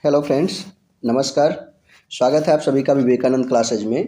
Hello friends, नमस्कार। स्वागत है आप सभी का विवेकानंद क्लासेज में।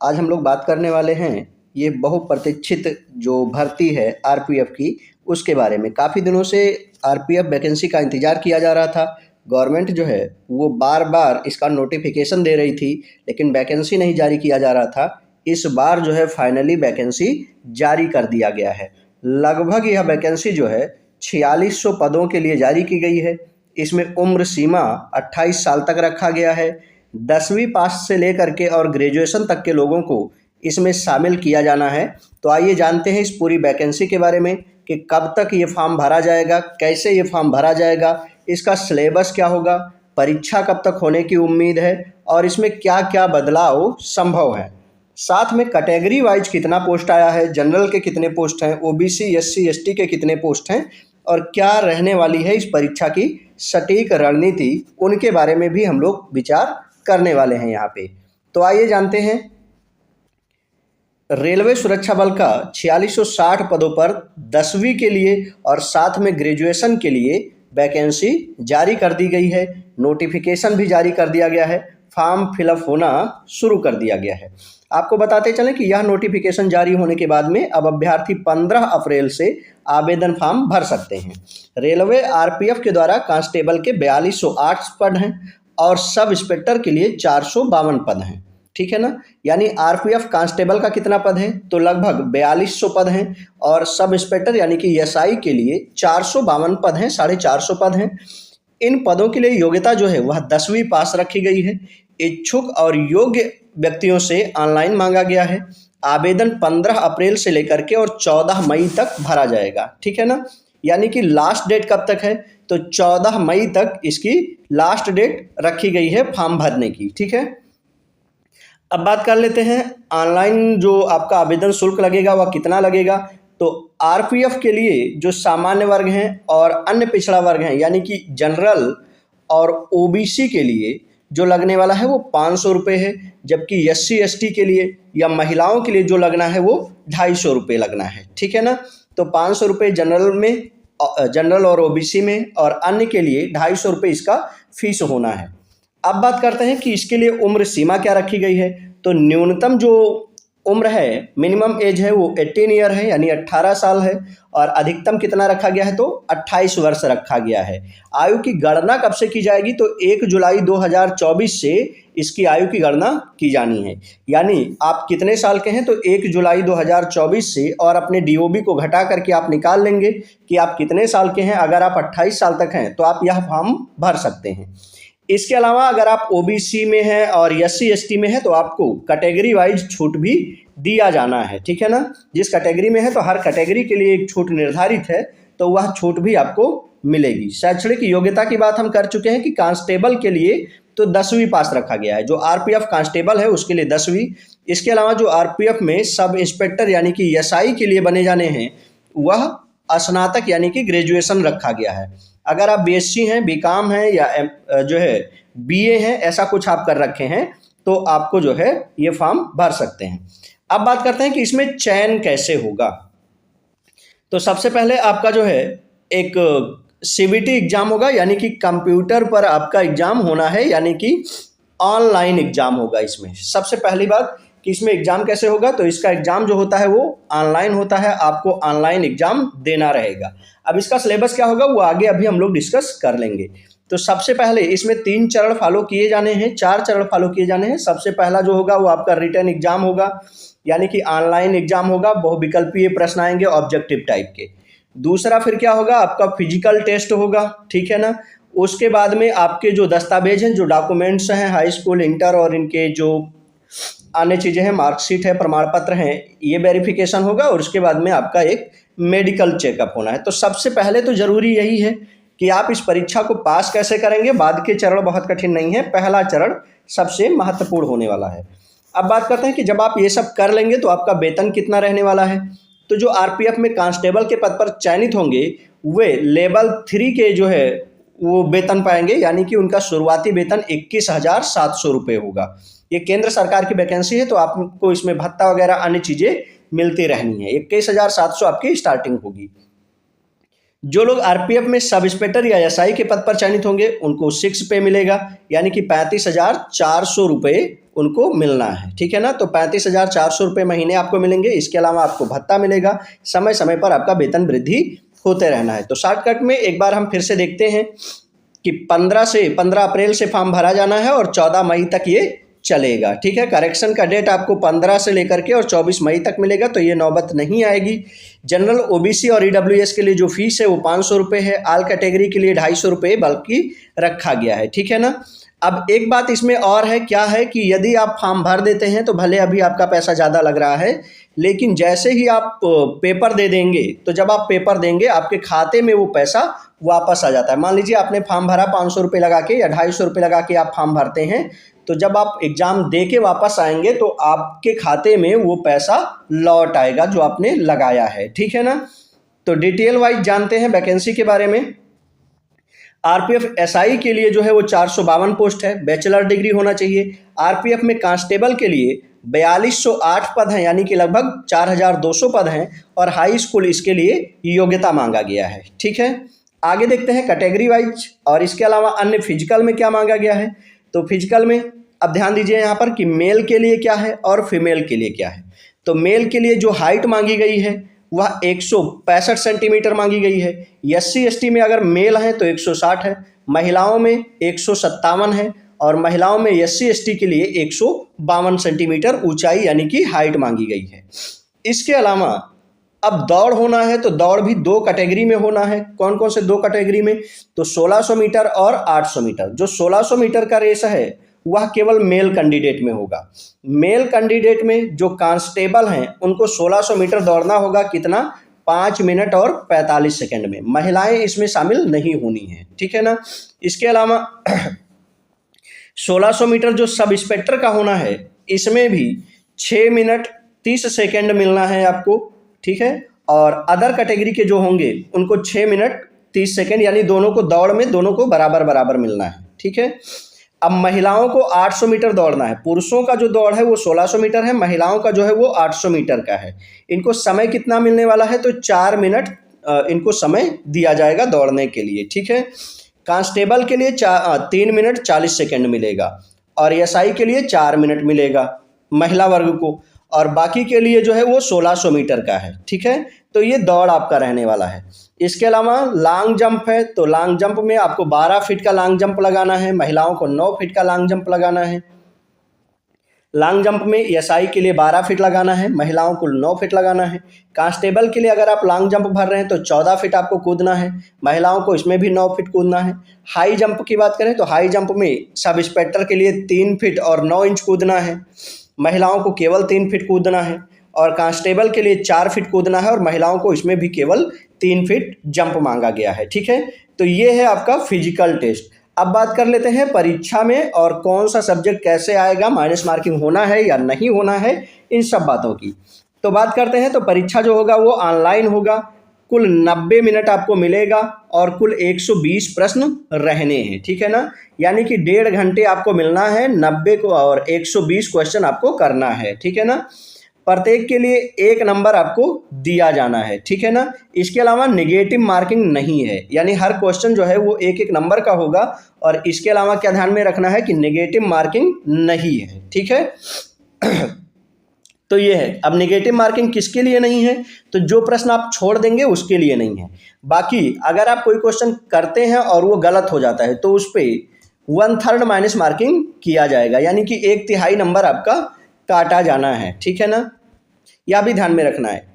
आज हम लोग बात करने वाले हैं ये बहुप्रतीक्षित जो भर्ती है आरपीएफ की, उसके बारे में। काफ़ी दिनों से आरपीएफ वैकेंसी का इंतज़ार किया जा रहा था। गवर्नमेंट जो है वो बार बार इसका नोटिफिकेशन दे रही थी, लेकिन वैकेंसी नहीं जारी किया जा रहा था। इस बार जो है फाइनली वैकेंसी जारी कर दिया गया है। लगभग यह वैकेंसी जो है 4600 पदों के लिए जारी की गई है। इसमें उम्र सीमा 28 साल तक रखा गया है। 10वीं पास से लेकर के और ग्रेजुएशन तक के लोगों को इसमें शामिल किया जाना है। तो आइए जानते हैं इस पूरी वैकेंसी के बारे में कि कब तक ये फॉर्म भरा जाएगा, कैसे ये फॉर्म भरा जाएगा, इसका सिलेबस क्या होगा, परीक्षा कब तक होने की उम्मीद है और इसमें क्या क्या बदलाव संभव है। साथ में कैटेगरी वाइज कितना पोस्ट आया है, जनरल के कितने पोस्ट हैं, ओबीसी एससी एसटी के कितने पोस्ट हैं और क्या रहने वाली है इस परीक्षा की सटीक रणनीति, उनके बारे में भी हम लोग विचार करने वाले हैं यहाँ पे। तो आइए जानते हैं। रेलवे सुरक्षा बल का 4660 पदों पर 10वीं के लिए और साथ में ग्रेजुएशन के लिए वैकेंसी जारी कर दी गई है। नोटिफिकेशन भी जारी कर दिया गया है, फॉर्म फिलअप होना शुरू कर दिया गया है। आपको बताते चलें कि यह नोटिफिकेशन जारी होने के बाद में अब अभ्यर्थी 15 अप्रैल से आवेदन फॉर्म भर सकते हैं। रेलवे आरपीएफ के द्वारा कांस्टेबल के 4208 पद हैं और सब इंस्पेक्टर के लिए 452 पद हैं। ठीक है ना। यानी आरपीएफ कांस्टेबल का कितना पद है, तो लगभग 4200 पद हैं और सब इंस्पेक्टर यानी कि एसआई के लिए 452 पद हैं, 450 पद हैं। इन पदों के लिए योग्यता जो है वह 10वीं पास रखी गई है। इच्छुक और योग्य व्यक्तियों से ऑनलाइन मांगा गया है। आवेदन 15 अप्रैल से लेकर के और 14 मई तक भरा जाएगा। ठीक है ना। यानी कि लास्ट डेट कब तक है, तो 14 मई तक इसकी लास्ट डेट रखी गई है फॉर्म भरने की। ठीक है। अब बात कर लेते हैं ऑनलाइन जो आपका आवेदन शुल्क लगेगा वह कितना लगेगा। तो आरपीएफ के लिए जो सामान्य वर्ग हैं और अन्य पिछड़ा वर्ग हैं यानी कि जनरल और ओबीसी के लिए जो लगने वाला है वो 500 रुपये है, जबकि एससी एसटी के लिए या महिलाओं के लिए जो लगना है वो 250 रुपये लगना है। ठीक है ना। तो 500 रुपये जनरल में, जनरल और ओबीसी में, और अन्य के लिए 250 रुपये इसका फीस होना है। अब बात करते हैं कि इसके लिए उम्र सीमा क्या रखी गई है। तो न्यूनतम जो उम्र है, मिनिमम एज है वो 18 ईयर है यानी 18 साल है, और अधिकतम कितना रखा गया है, तो 28 वर्ष रखा गया है। आयु की गणना कब से की जाएगी, तो 1 जुलाई 2024 से इसकी आयु की गणना की जानी है। यानी आप कितने साल के हैं, तो 1 जुलाई 2024 से, और अपने डीओबी को घटा करके आप निकाल लेंगे कि आप कितने साल के हैं। अगर आप 28 साल तक हैं तो आप यह फॉर्म भर सकते हैं। इसके अलावा अगर आप ओबीसी में हैं और एससी एसटी में हैं तो आपको कैटेगरी वाइज छूट भी दिया जाना है। ठीक है ना। जिस कैटेगरी में है तो हर कैटेगरी के लिए एक छूट निर्धारित है, तो वह छूट भी आपको मिलेगी। शैक्षणिक योग्यता की बात हम कर चुके हैं कि कांस्टेबल के लिए तो 10वीं पास रखा गया है। जो आरपीएफ कांस्टेबल है उसके लिए 10वीं। इसके अलावा जो आरपीएफ में सब इंस्पेक्टर यानी कि एसआई के लिए बने जाने हैं वह स्नातक यानी कि ग्रेजुएशन रखा गया है। अगर आप बीएससी हैं, बीकॉम हैं या जो है बीए हैं, ऐसा कुछ आप कर रखे हैं तो आपको जो है ये फॉर्म भर सकते हैं। अब बात करते हैं कि इसमें चयन कैसे होगा। तो सबसे पहले आपका जो है एक सीबीटी एग्जाम होगा, यानी कि कंप्यूटर पर आपका एग्जाम होना है, यानी कि ऑनलाइन एग्जाम होगा। इसमें सबसे पहली बात कि इसमें एग्जाम कैसे होगा, तो इसका एग्जाम जो होता है वो ऑनलाइन होता है, आपको ऑनलाइन एग्जाम देना रहेगा। अब इसका सिलेबस क्या होगा वो आगे अभी हम लोग डिस्कस कर लेंगे। तो सबसे पहले इसमें 3 चरण फॉलो किए जाने हैं, 4 चरण फॉलो किए जाने हैं। सबसे पहला जो होगा वो आपका रिटन एग्जाम होगा, यानी कि ऑनलाइन एग्जाम होगा, बहुविकल्पीय प्रश्न आएंगे ऑब्जेक्टिव टाइप के। दूसरा फिर क्या होगा, आपका फिजिकल टेस्ट होगा। ठीक है ना। उसके बाद में आपके जो दस्तावेज हैं, जो डॉक्यूमेंट्स हैं, हाई स्कूल, इंटर और इनके जो अन्य चीज़ें हैं, मार्कशीट है, प्रमाण पत्र हैं, ये वेरिफिकेशन होगा। और उसके बाद में आपका एक मेडिकल चेकअप होना है। तो सबसे पहले तो ज़रूरी यही है कि आप इस परीक्षा को पास कैसे करेंगे। बाद के चरण बहुत कठिन नहीं है, पहला चरण सबसे महत्वपूर्ण होने वाला है। अब बात करते हैं कि जब आप ये सब कर लेंगे तो आपका वेतन कितना रहने वाला है। तो जो आरपीएफ में कांस्टेबल के पद पर चयनित होंगे वे लेवल 3 के जो है वो वेतन पाएंगे, यानी कि उनका शुरुआती वेतन 21,700 रुपये होगा। ये केंद्र सरकार की वैकेंसी है तो आपको इसमें भत्ता वगैरह अन्य चीज़ें मिलती रहनी है। 21,700 आपकी स्टार्टिंग होगी। जो लोग आरपीएफ में सब इंस्पेक्टर या एसआई के पद पर चयनित होंगे उनको 6 पे मिलेगा, यानी कि 35,400 रुपये उनको मिलना है। ठीक है ना, तो 35,400 रुपये महीने आपको मिलेंगे। इसके अलावा आपको भत्ता मिलेगा, समय समय पर आपका वेतन वृद्धि होते रहना है। तो शॉर्टकट में एक बार हम फिर से देखते हैं कि 15 अप्रैल से फॉर्म भरा जाना है और 14 मई तक ये चलेगा। ठीक है, करेक्शन का डेट आपको 15 से लेकर के और 24 मई तक मिलेगा, तो ये नौबत नहीं आएगी। जनरल, ओबीसी और ईडब्ल्यूएस के लिए जो फीस है वो 500 रुपये है। आल कैटेगरी के लिए 250 रुपये बल्कि रखा गया है। ठीक है ना। अब एक बात इसमें और है, क्या है कि यदि आप फॉर्म भर देते हैं तो भले अभी आपका पैसा ज़्यादा लग रहा है, लेकिन जैसे ही आप पेपर दे देंगे तो जब आप पेपर देंगे आपके खाते में वो पैसा वापस आ जाता है। मान लीजिए आपने फॉर्म भरा 500 रुपये लगा के या 250 रुपये लगा के आप फॉर्म भरते हैं, तो जब आप एग्ज़ाम दे के वापस आएंगे तो आपके खाते में वो पैसा लौट आएगा जो आपने लगाया है। ठीक है ना। तो डिटेल वाइज जानते हैं वैकेंसी के बारे में। आरपीएफ एसआई के लिए जो है वो 452 पोस्ट है, बैचलर डिग्री होना चाहिए। आरपीएफ में कांस्टेबल के लिए 4208 पद हैं, यानी कि लगभग 4200 पद हैं, और हाई स्कूल इसके लिए योग्यता मांगा गया है। ठीक है, आगे देखते हैं कैटेगरी वाइज और इसके अलावा अन्य फिजिकल में क्या मांगा गया है। तो फिजिकल में अब ध्यान दीजिए यहाँ पर कि मेल के लिए क्या है और फीमेल के लिए क्या है। तो मेल के लिए जो हाइट मांगी गई है वह 165 सेंटीमीटर मांगी गई है। एससी एसटी में अगर मेल है तो 160 है, महिलाओं में 157 है, और महिलाओं में एससी एसटी के लिए 152 सेंटीमीटर ऊंचाई यानी कि हाइट मांगी गई है। इसके अलावा अब दौड़ होना है, तो दौड़ भी 2 कैटेगरी में होना है। कौन कौन से 2 कैटेगरी में, तो 1600 मीटर और 800 मीटर। जो 1600 मीटर का रेस है वह केवल मेल कैंडिडेट में होगा। मेल कैंडिडेट में जो कांस्टेबल हैं उनको 1600 मीटर दौड़ना होगा, कितना, 5 मिनट और 45 सेकंड में। महिलाएं इसमें शामिल नहीं होनी है। ठीक है ना। इसके अलावा 1600 मीटर जो सब इंस्पेक्टर का होना है इसमें भी 6 मिनट 30 सेकंड मिलना है आपको। ठीक है, और अदर कैटेगरी के जो होंगे उनको 6 मिनट 30 सेकंड, यानी दोनों को दौड़ में दोनों को बराबर बराबर मिलना है। ठीक है, अब महिलाओं को 800 मीटर दौड़ना है। पुरुषों का जो दौड़ है वो 1600 मीटर है, महिलाओं का जो है वो 800 मीटर का है। इनको समय कितना मिलने वाला है, तो 4 मिनट इनको समय दिया जाएगा दौड़ने के लिए। ठीक है, कांस्टेबल के लिए 3 मिनट 40 सेकंड मिलेगा, और एसआई के लिए 4 मिनट मिलेगा महिला वर्ग को, और बाकी के लिए जो है वो 1600 मीटर का है। ठीक है, तो ये दौड़ आपका रहने वाला है। इसके अलावा लॉन्ग जंप है, तो लॉन्ग जंप में आपको 12 फीट का लॉन्ग जंप लगाना है, महिलाओं को 9 फीट का लॉन्ग जंप लगाना है। लॉन्ग जंप में एसआई के लिए 12 फीट लगाना है, महिलाओं को 9 फीट लगाना है। कांस्टेबल के लिए अगर आप लॉन्ग जंप भर रहे हैं तो 14 फीट आपको कूदना है, महिलाओं को इसमें भी 9 फीट कूदना है। हाई जंप की बात करें तो हाई जंप में सब इंस्पेक्टर के लिए 3 फीट और 9 इंच कूदना है, महिलाओं को केवल 3 फीट कूदना है, और कांस्टेबल के लिए 4 फीट कूदना है, और महिलाओं को इसमें भी केवल 3 फीट जंप मांगा गया है। ठीक है, तो ये है आपका फिजिकल टेस्ट। अब बात कर लेते हैं परीक्षा में और कौन सा सब्जेक्ट कैसे आएगा, माइनस मार्किंग होना है या नहीं होना है, इन सब बातों की तो बात करते हैं। तो परीक्षा जो होगा वो ऑनलाइन होगा, कुल 90 मिनट आपको मिलेगा और कुल 120 प्रश्न रहने हैं। ठीक है ना, यानी कि 1.5 घंटे आपको मिलना है, 90 को और 120 क्वेश्चन आपको करना है। ठीक है ना, प्रत्येक के लिए 1 नंबर आपको दिया जाना है। ठीक है ना, इसके अलावा नेगेटिव मार्किंग नहीं है, यानी हर क्वेश्चन जो है वो 1-1 नंबर का होगा, और इसके अलावा क्या ध्यान में रखना है कि नेगेटिव मार्किंग नहीं है। ठीक है तो ये है। अब नेगेटिव मार्किंग किसके लिए नहीं है, तो जो प्रश्न आप छोड़ देंगे उसके लिए नहीं है। बाकी अगर आप कोई क्वेश्चन करते हैं और वो गलत हो जाता है तो उस पर 1/3 माइनस मार्किंग किया जाएगा, यानी कि 1/3 नंबर आपका काटा जाना है। ठीक है ना, यह भी ध्यान में रखना है।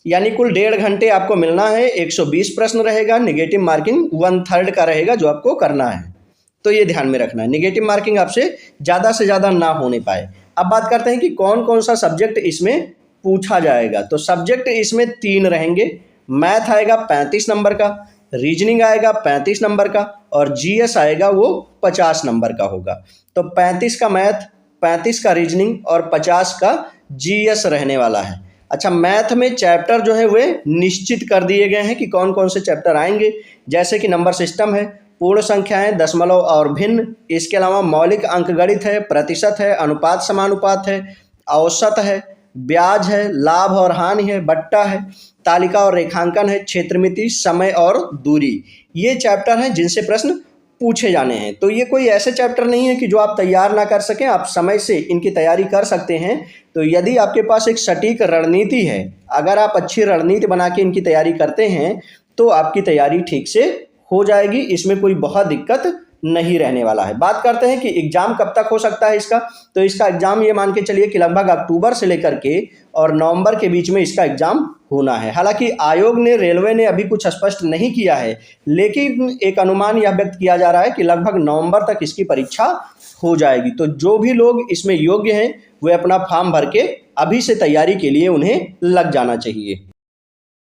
यानी कुल 1.5 घंटे आपको मिलना है, 120 प्रश्न रहेगा, नेगेटिव मार्किंग 1/3 का रहेगा जो आपको करना है। तो ये ध्यान में रखना है, नेगेटिव मार्किंग आपसे ज़्यादा से ज़्यादा ना होने पाए। अब बात करते हैं कि कौन कौन सा सब्जेक्ट इसमें पूछा जाएगा। तो सब्जेक्ट इसमें 3 रहेंगे। मैथ आएगा 35 नंबर का, रीजनिंग आएगा 35 नंबर का, और जीएस आएगा वो 50 नंबर का होगा। तो 35 का मैथ, 35 का रीजनिंग और 50 का जीएस रहने वाला है। अच्छा, मैथ में चैप्टर जो है वे निश्चित कर दिए गए हैं कि कौन कौन से चैप्टर आएंगे, जैसे कि नंबर सिस्टम है, पूर्ण संख्याएं, दशमलव और भिन्न, इसके अलावा मौलिक अंकगणित है, प्रतिशत है, अनुपात समानुपात है, औसत है, ब्याज है, लाभ और हानि है, बट्टा है, तालिका और रेखांकन है, क्षेत्रमिति, समय और दूरी। ये चैप्टर हैं जिनसे प्रश्न पूछे जाने हैं। तो ये कोई ऐसे चैप्टर नहीं है कि जो आप तैयार ना कर सकें, आप समय से इनकी तैयारी कर सकते हैं। तो यदि आपके पास एक सटीक रणनीति है, अगर आप अच्छी रणनीति बना के इनकी तैयारी करते हैं तो आपकी तैयारी ठीक से हो जाएगी, इसमें कोई बहुत दिक्कत नहीं रहने वाला है। बात करते हैं कि एग्जाम कब तक हो सकता है इसका। तो इसका एग्जाम ये मान के चलिए कि लगभग अक्टूबर से लेकर के और नवंबर के बीच में इसका एग्जाम होना है। हालांकि आयोग ने, रेलवे ने अभी कुछ स्पष्ट नहीं किया है, लेकिन एक अनुमान यह व्यक्त किया जा रहा है कि लगभग नवंबर तक इसकी परीक्षा हो जाएगी। तो जो भी लोग इसमें योग्य हैं वे अपना फॉर्म भर के अभी से तैयारी के लिए उन्हें लग जाना चाहिए।